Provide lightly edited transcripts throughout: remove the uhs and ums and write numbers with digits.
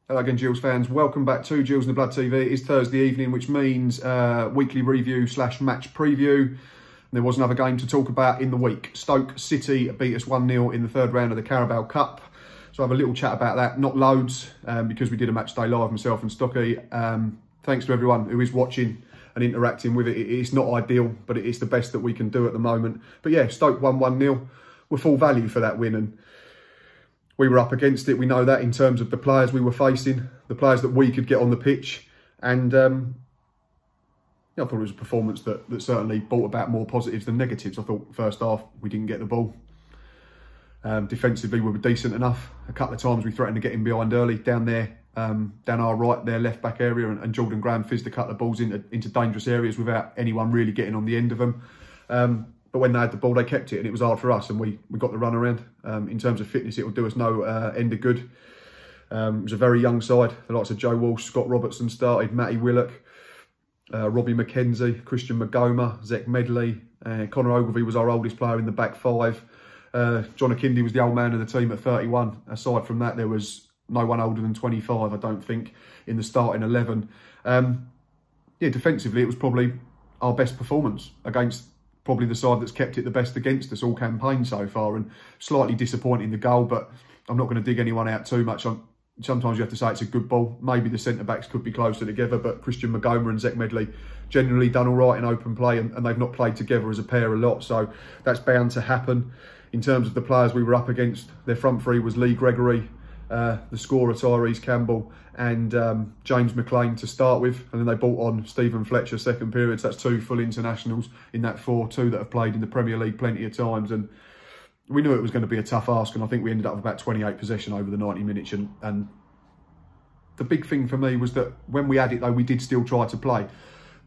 Hello again, Gills fans. Welcome back to Gills in the Blood TV. It is Thursday evening, which means weekly review / match preview. And there was another game to talk about in the week. Stoke City beat us 1-0 in the third round of the Carabao Cup. So I have a little chat about that. Not loads, because we did a match day live, myself and Stocky. Thanks to everyone who is watching and interacting with it. It's not ideal, but it is the best that we can do at the moment. But yeah, Stoke won 1-0. We're full value for that win, and we were up against it. We know that in terms of the players we were facing, the players that we could get on the pitch. And I thought it was a performance that certainly brought about more positives than negatives. I thought first half, we didn't get the ball. Defensively, we were decent enough. A couple of times we threatened to get in behind early down there, down our right, their left back area. And Jordan Graham fizzed a couple of balls into dangerous areas without anyone really getting on the end of them. But when they had the ball, they kept it, and it was hard for us, and we got the run around. In terms of fitness, it will do us no end of good. It was a very young side. The likes of Joe Walsh, Scott Robertson started, Matty Willock, Robbie McKenzie, Christian Magoma, Zech Medley. Conor Ogilvie was our oldest player in the back five. John Akindi was the old man of the team at 31. Aside from that, there was no one older than 25, I don't think, in the starting 11. Yeah, defensively, it was probably our best performance against probably the side that's kept it the best against us all campaign so far, and slightly disappointing the goal, but I'm not going to dig anyone out too much. Sometimes you have to say it's a good ball. Maybe the centre-backs could be closer together, but Christian Magoma and Zech Medley generally done all right in open play, and they've not played together as a pair a lot, so that's bound to happen. In terms of the players we were up against, their front three was Lee Gregory, the scorer Tyrese Campbell, and James McLean to start with, and then they brought on Stephen Fletcher second period. So that's two full internationals in that 4-2 that have played in the Premier League plenty of times, and we knew it was going to be a tough ask, and I think we ended up with about 28 possession over the 90 minutes, and the big thing for me was that when we had it though, we did still try to play.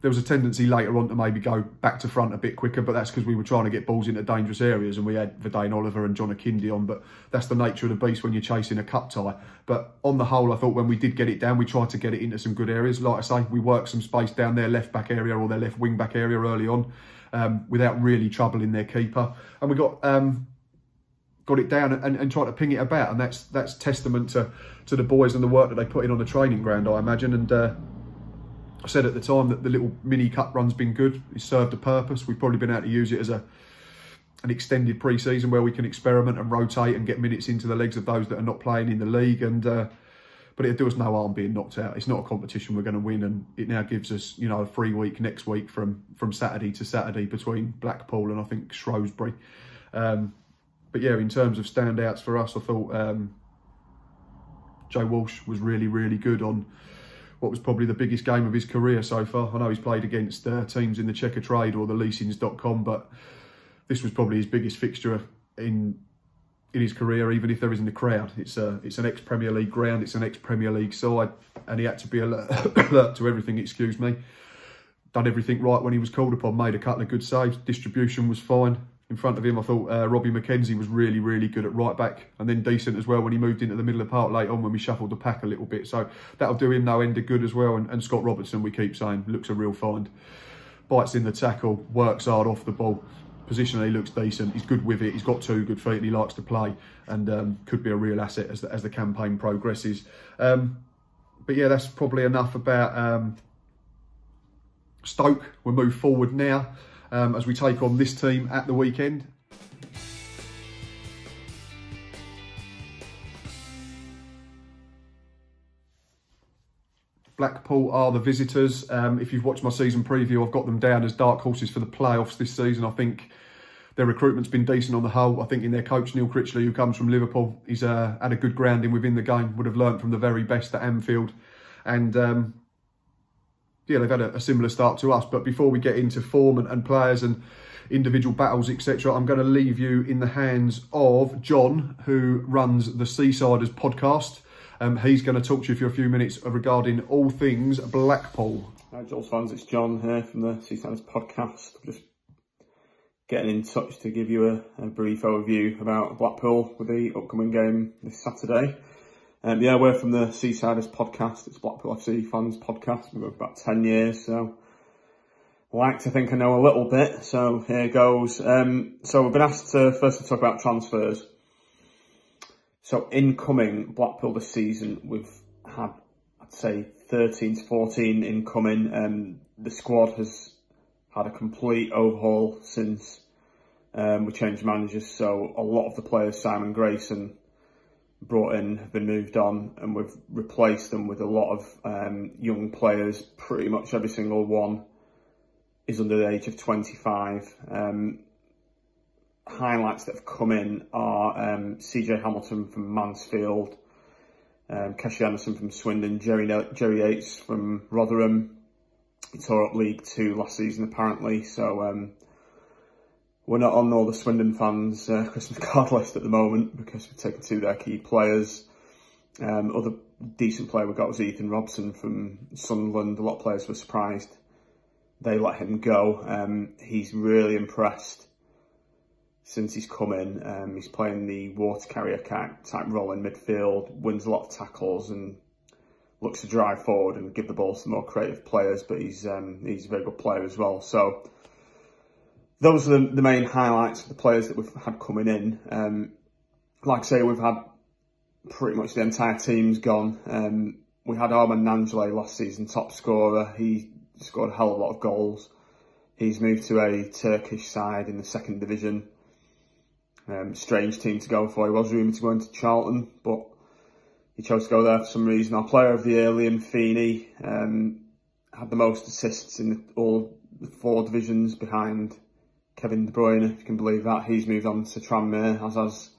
There was a tendency later on to maybe go back to front a bit quicker, but that's because we were trying to get balls into dangerous areas, and we had Verdane Oliver and John Akindi on, but that's the nature of the beast when you're chasing a cup tie. But on the whole, I thought when we did get it down, we tried to get it into some good areas. Like I say, we worked some space down their left back area or their left wing back area early on, without really troubling their keeper. And we got it down and tried to ping it about, and that's testament to the boys and the work that they put in on the training ground, I imagine. And I said at the time that the little mini cup run's been good. It served a purpose. We've probably been able to use it as an extended pre-season where we can experiment and rotate and get minutes into the legs of those that are not playing in the league. And but it'll do us no harm being knocked out. It's not a competition we're going to win, and it now gives us, you know, a free week next week from Saturday to Saturday between Blackpool and I think Shrewsbury. But yeah, in terms of standouts for us, I thought Joe Walsh was really, really good on what was probably the biggest game of his career so far. I know he's played against teams in the Checkatrade or the Leasings.com, but this was probably his biggest fixture in his career, even if there isn't a crowd. It's an ex-Premier League ground, it's an ex-Premier League side, and he had to be alert to everything, excuse me. Done everything right when he was called upon, made a couple of good saves, distribution was fine. In front of him, I thought Robbie McKenzie was really, really good at right back, and then decent as well when he moved into the middle of the park late on when we shuffled the pack a little bit. So that'll do him no end of good as well. And Scott Robertson, we keep saying, looks a real find. Bites in the tackle, works hard off the ball. Positionally looks decent. He's good with it. He's got two good feet and he likes to play, and could be a real asset as the campaign progresses. But yeah, that's probably enough about Stoke. We'll move forward now. As we take on this team at the weekend. Blackpool are the visitors. If you've watched my season preview, I've got them down as dark horses for the playoffs this season. I think their recruitment's been decent on the whole. I think in their coach, Neil Critchley, who comes from Liverpool, he's had a good grounding within the game, would have learnt from the very best at Anfield. And yeah, they've had a similar start to us. But before we get into form and players and individual battles, etc., I'm going to leave you in the hands of John, who runs the Seasiders podcast. He's going to talk to you for a few minutes regarding all things Blackpool. Hi, Gills fans, it's John here from the Seasiders podcast. I'm just getting in touch to give you a brief overview about Blackpool with the upcoming game this Saturday. Yeah, we're from the Seasiders podcast. It's Blackpool FC fans podcast. We've been for about 10 years, so I like to think I know a little bit. So here goes. So we've been asked to first talk about transfers. So incoming Blackpool this season, we've had, I'd say, 13 to 14 incoming. The squad has had a complete overhaul since we changed managers, so a lot of the players Simon Grayson brought in have been moved on, and we've replaced them with a lot of young players. Pretty much every single one is under the age of 25. Highlights that have come in are CJ Hamilton from Mansfield, Keshi Anderson from Swindon, Jerry Yates from Rotherham. He tore up League 2 last season apparently, so we're not on all the Swindon fans' Christmas card list at the moment because we've taken two of their key players. Other decent player we got was Ethan Robson from Sunderland. A lot of players were surprised they let him go. He's really impressed since he's come in. He's playing the water carrier type role in midfield, wins a lot of tackles and looks to drive forward and give the ball to more creative players, but he's a very good player as well. So those are the main highlights of the players that we've had coming in. Like I say, we've had pretty much the entire team's gone. We had Armand Nangelay last season, top scorer. He scored a hell of a lot of goals. He's moved to a Turkish side in the second division. Strange team to go for. He was rumoured to go into Charlton, but he chose to go there for some reason. Our player of the year, Liam Feeney, had the most assists in all the 4 divisions behind Kevin De Bruyne, if you can believe that. He's moved on to Tranmere, as has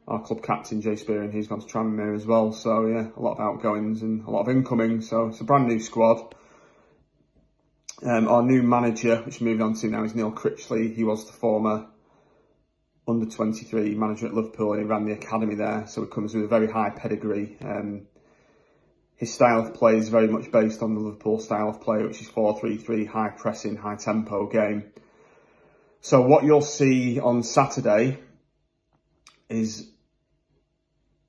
our club captain, Jay Spear, and he's gone to Tranmere as well. So yeah, a lot of outgoings and a lot of incomings. So it's a brand new squad. Our new manager, which we're moving on to now, is Neil Critchley. He was the former under-23 manager at Liverpool, and he ran the academy there, so he comes with a very high pedigree. His style of play is very much based on the Liverpool style of play, which is 4-3-3, high pressing, high tempo game. So what you'll see on Saturday is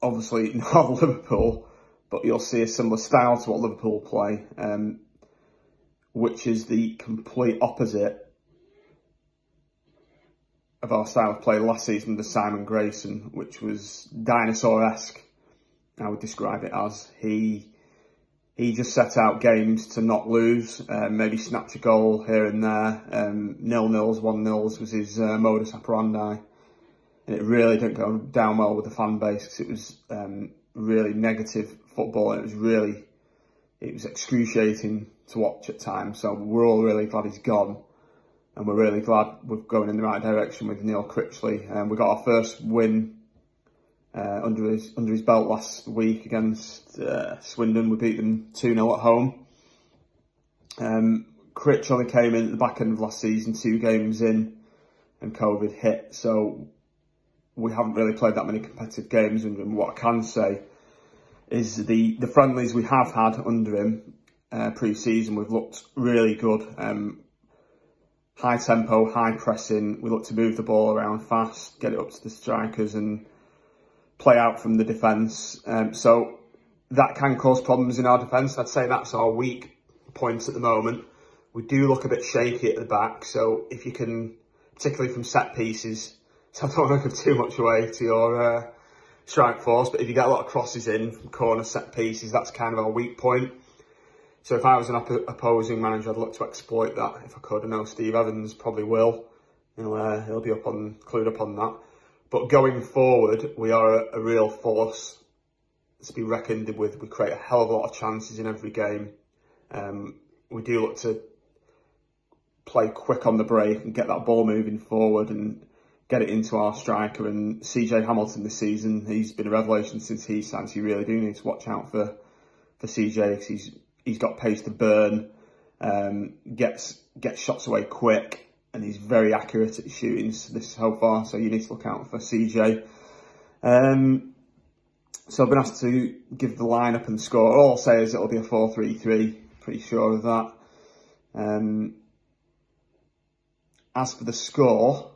obviously not Liverpool, but you'll see a similar style to what Liverpool play, which is the complete opposite of our style of play last season under Simon Grayson, which was dinosaur-esque, I would describe it as. He just set out games to not lose, maybe snatch a goal here and there. 0-0s, 1-0s was his modus operandi. And it really didn't go down well with the fan base because it was really negative football, and it was excruciating to watch at times. So we're all really glad he's gone. And we're really glad we're going in the right direction with Neil Critchley. We got our first win under his belt last week against Swindon. We beat them 2-0 at home. Critch only came in at the back end of last season, 2 games in, and COVID hit. So we haven't really played that many competitive games under him. What I can say is the friendlies we have had under him pre-season, we've looked really good. High tempo, high pressing. We look to move the ball around fast, get it up to the strikers and play out from the defence. So that can cause problems in our defence. I'd say that's our weak point at the moment. We do look a bit shaky at the back. So if you can, particularly from set pieces, so I don't want to give too much away to your strike force, but if you get a lot of crosses in from corner set pieces, that's kind of our weak point. So if I was an opposing manager, I'd look to exploit that if I could. I know Steve Evans probably will. He'll be clued up on that. But going forward, we are a real force to be reckoned with. We create a hell of a lot of chances in every game. We do look to play quick on the break and get that ball moving forward and get it into our striker. And CJ Hamilton this season, he's been a revelation since he signed. So you really do need to watch out for CJ, because he's got pace to burn, gets shots away quick, and he's very accurate at shooting so far. So you need to look out for CJ. So I've been asked to give the lineup and score. All I'll say is it'll be a 4-3-3. Pretty sure of that. As for the score,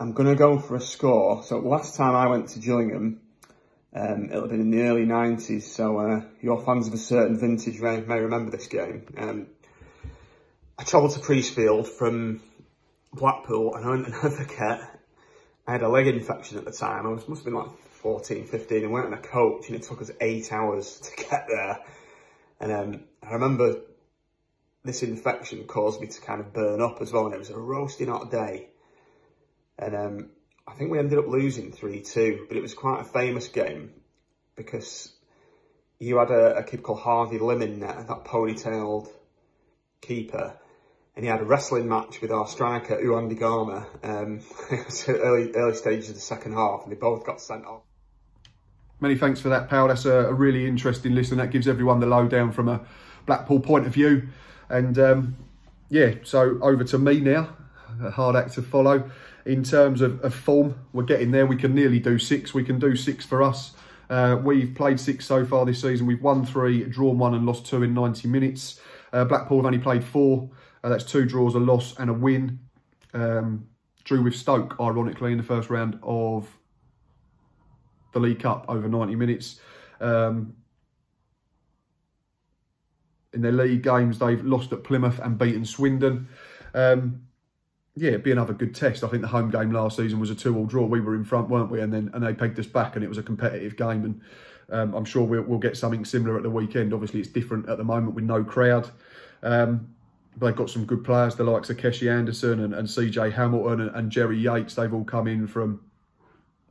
I'm going to go for a score. So last time I went to Gillingham, it'll have been in the early 90s, so your fans of a certain vintage may remember this game. I travelled to Priestfield from Blackpool, and I'll never forget, I had a leg infection at the time. I must have been like 14, 15, and went on a coach, and it took us 8 hours to get there. And I remember this infection caused me to kind of burn up as well, and it was a roasting hot day. And I think we ended up losing 3-2, but it was quite a famous game because you had a kid called Harvey Lim in there, that ponytailed keeper, and he had a wrestling match with our striker, Uwan Digama. It was early stages of the second half, and they both got sent off. Many thanks for that, pal. That's a really interesting listen. That gives everyone the lowdown from a Blackpool point of view. And yeah, so over to me now. A hard act to follow. In terms of form, we're getting there. We can nearly do 6. We can do 6 for us. We've played 6 so far this season. We've won 3, drawn 1 and lost 2 in 90 minutes. Blackpool have only played 4. That's 2 draws, a loss and a win. Drew with Stoke, ironically, in the first round of the League Cup over 90 minutes. In their league games, they've lost at Plymouth and beaten Swindon. Yeah, it'd be another good test. I think the home game last season was a 2-2 draw. We were in front, weren't we? And they pegged us back, and it was a competitive game. And I'm sure we'll get something similar at the weekend. Obviously, it's different at the moment with no crowd. But they've got some good players, the likes of Keshi Anderson and CJ Hamilton and Jerry Yates. They've all come in from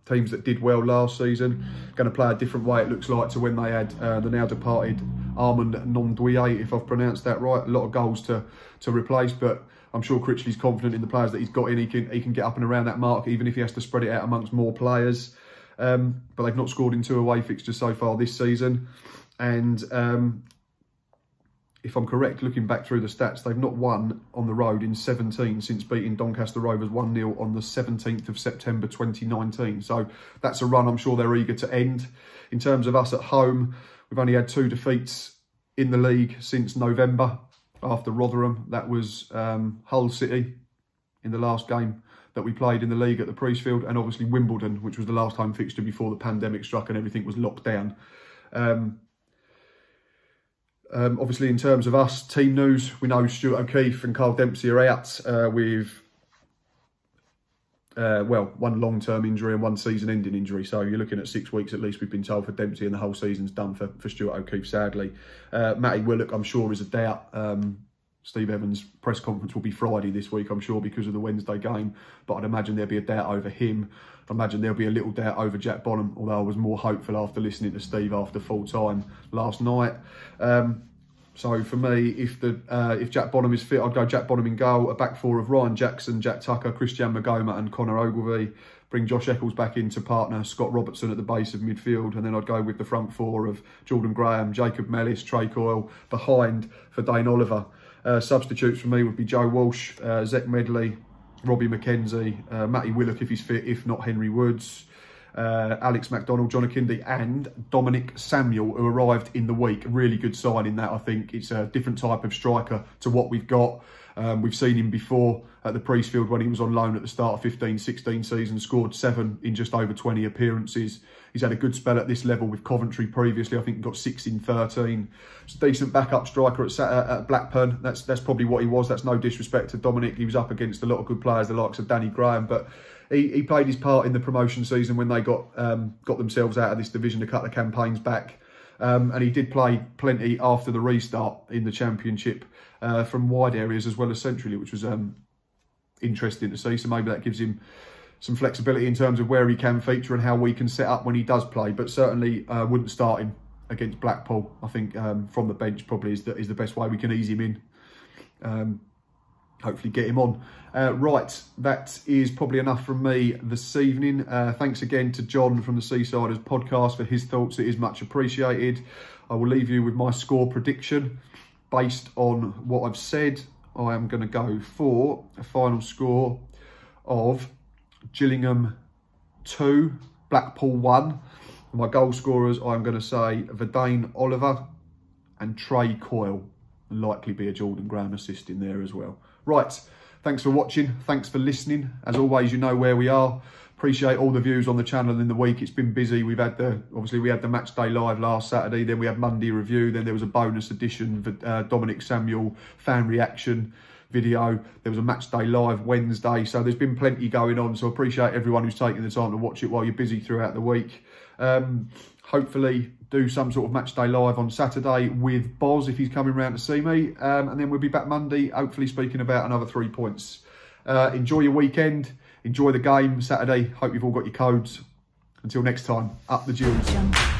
teams that did well last season. Going to play a different way, it looks like, to when they had the now departed Armand Nondouye, if I've pronounced that right. A lot of goals to replace, but I'm sure Critchley's confident in the players that he's got in. He can get up and around that mark, even if he has to spread it out amongst more players. But they've not scored in 2 away fixtures so far this season. And if I'm correct, looking back through the stats, they've not won on the road in 17 since beating Doncaster Rovers 1-0 on the 17th of September 2019. So that's a run I'm sure they're eager to end. In terms of us at home, we've only had 2 defeats in the league since November after Rotherham. That was Hull City in the last game that we played in the league at the Priestfield, and obviously Wimbledon, which was the last home fixture before the pandemic struck and everything was locked down. Obviously, in terms of us, team news, we know Stuart O'Keefe and Carl Dempsey are out with, well, 1 long-term injury and 1 season-ending injury. So you're looking at 6 weeks at least, we've been told, for Dempsey, and the whole season's done for Stuart O'Keefe, sadly. Matty Willock, I'm sure, is a doubt. Steve Evans' press conference will be Friday this week, I'm sure, because of the Wednesday game. But I'd imagine there'll be a doubt over him. I imagine there'll be a little doubt over Jack Bonham, although I was more hopeful after listening to Steve after full time last night. So for me, if Jack Bonham is fit, I'd go Jack Bonham in goal. A back 4 of Ryan Jackson, Jack Tucker, Christian Magoma and Connor Ogilvie. Bring Josh Eccles back in to partner Scott Robertson at the base of midfield. And then I'd go with the front 4 of Jordan Graham, Jacob Mellis, Trey Coyle behind for Dane Oliver. Substitutes for me would be Joe Walsh, Zach Medley, Robbie McKenzie, Matty Willock if he's fit, if not Henry Woods, Alex McDonald, John Akindi and Dominic Samuel, who arrived in the week. Really good signing that, I think. It's a different type of striker to what we've got. We've seen him before at the Priestfield when he was on loan at the start of 15-16 season, scored 7 in just over 20 appearances. He's had a good spell at this level with Coventry previously. I think he got 6 in 13. It's a decent backup striker at Blackburn. That's probably what he was. That's no disrespect to Dominic. He was up against a lot of good players, the likes of Danny Graham, but he played his part in the promotion season when they got themselves out of this division a couple of campaigns back. And he did play plenty after the restart in the Championship from wide areas as well as centrally, which was interesting to see. So maybe that gives him some flexibility in terms of where he can feature and how we can set up when he does play. But certainly wouldn't start him against Blackpool. I think from the bench probably is the best way we can ease him in. Hopefully get him on. Right, that is probably enough from me this evening. Thanks again to John from the Seasiders podcast for his thoughts. It is much appreciated. I will leave you with my score prediction. Based on what I've said, I am going to go for a final score of Gillingham 2, Blackpool 1. My goal scorers, I'm going to say Verdane Oliver and Trey Coyle. Likely be a Jordan Graham assist in there as well. Right, thanks for watching. Thanks for listening. As always, you know where we are. Appreciate all the views on the channel in the week. It's been busy. Obviously we had the match day live last Saturday. Then we had Monday review. Then there was a bonus edition for Dominic Samuel fan reaction. video. There was a match day live Wednesday. So there's been plenty going on. So I appreciate everyone who's taking the time to watch it while you're busy throughout the week. Hopefully do some sort of match day live on Saturday with Boz if he's coming round to see me. And then we'll be back Monday, hopefully speaking about another 3 points. Enjoy your weekend. Enjoy the game Saturday. Hope you've all got your codes. Until next time, up the Jewels.